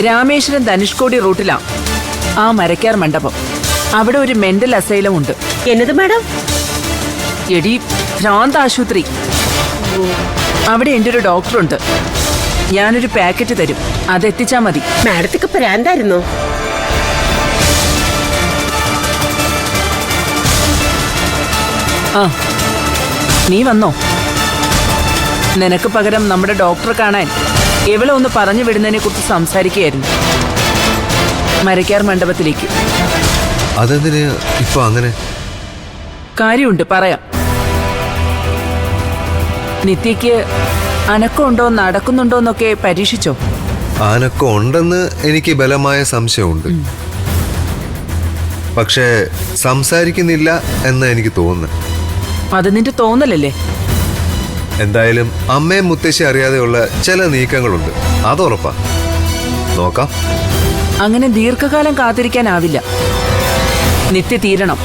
രാമേശ്വരം ധനുഷ്കോടി റൂട്ടിലാ ആ മരക്കാർ മണ്ഡപം. അവിടെ ഒരു മെന്റൽ അസൈലം ഉണ്ട്. എന്നത് മാഡം? എടി, ഭ്രാന്ത് ആശുപത്രി. അവിടെ എൻ്റെ ഒരു ഡോക്ടറുണ്ട്. ഞാനൊരു പാക്കറ്റ് തരും, അതെത്തിച്ചാ മതി. മാഡത്തിക്ക് പ്രാന്തായിരുന്നോ? ആ, നീ വന്നോ? നിനക്ക് പകരം നമ്മുടെ ഡോക്ടറെ കാണാൻ എവളെ ഒന്ന് പറഞ്ഞു വിടുന്നതിനെ കുറിച്ച് സംസാരിക്കുകയായിരുന്നു. മരക്കാർ മണ്ഡപത്തിലേക്ക്. അതെന്തിന് ഇപ്പൊ അങ്ങനെ? കാര്യമുണ്ട്, പറയാം. നിത്യയ്ക്ക് അനക്കമുണ്ടോ നടക്കുന്നുണ്ടോ എന്നൊക്കെ പരീക്ഷിച്ചോ? അനക്കം ഉണ്ടെന്ന് എനിക്ക് ബലമായ സംശയമുണ്ട്. പക്ഷേ സംസാരിക്കുന്നില്ല എന്ന് എനിക്ക് തോന്നുന്നു. അത് നിന്റെ തോന്നലല്ലേ? എന്തായാലും അമ്മയും മുത്തശ്ശി അറിയാതെയുള്ള ചില നീക്കങ്ങളുണ്ട്, അതുറപ്പാ. നോക്കാം. അങ്ങനെ ദീർഘകാലം കാത്തിരിക്കാനാവില്ല. നിത്യ തീരണം.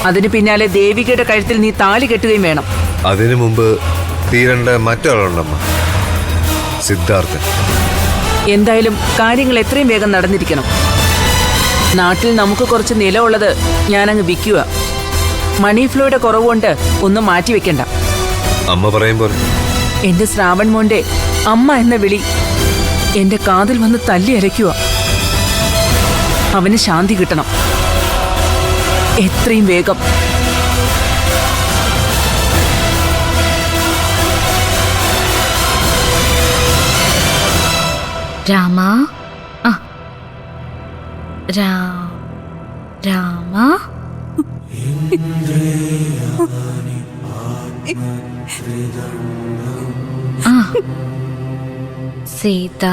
അതിന് പിന്നാലെ ദേവികയുടെ കഴുത്തിൽ നീ താലി കെട്ടുകയും വേണം. അതിനു മുമ്പ് തീരേണ്ട മറ്റൊരാളുണ്ടമ്മ, സിദ്ധാർത്ഥൻ. എന്തായാലും കാര്യങ്ങൾ എത്രയും വേഗം നടന്നിരിക്കണം. നാട്ടിൽ നമുക്ക് കുറച്ച് നിലമുള്ളത് ഞാനങ്ങ് വിൽക്കുക. മണി ഫ്ലോയുടെ കുറവുകൊണ്ട് ഒന്നും മാറ്റിവെക്കണ്ട. അമ്മ പറയും പോലെ. എന്റെ ശ്രാവൺ മോന്റെ അമ്മ എന്ന വിളി എന്റെ കാതിൽ വന്ന് തല്ലി അരയ്ക്കുക. അവന് ശാന്തി കിട്ടണം എത്രയും വേഗം. രാമ, രാമ, സീത,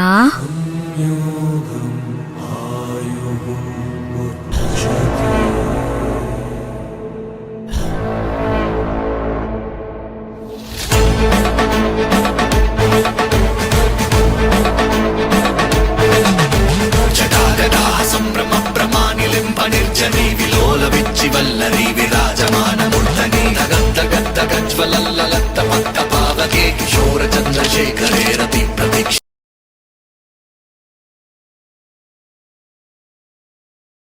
నిర్జనీ విలోల విచ్చి వల్లరీ విరాజమాన మూర్ధని గద్ద గద్ద గజ్వలల్ల లత్త పత్త పావకే కిశోర చంద్రశేఖరే రతి ప్రతీక్ష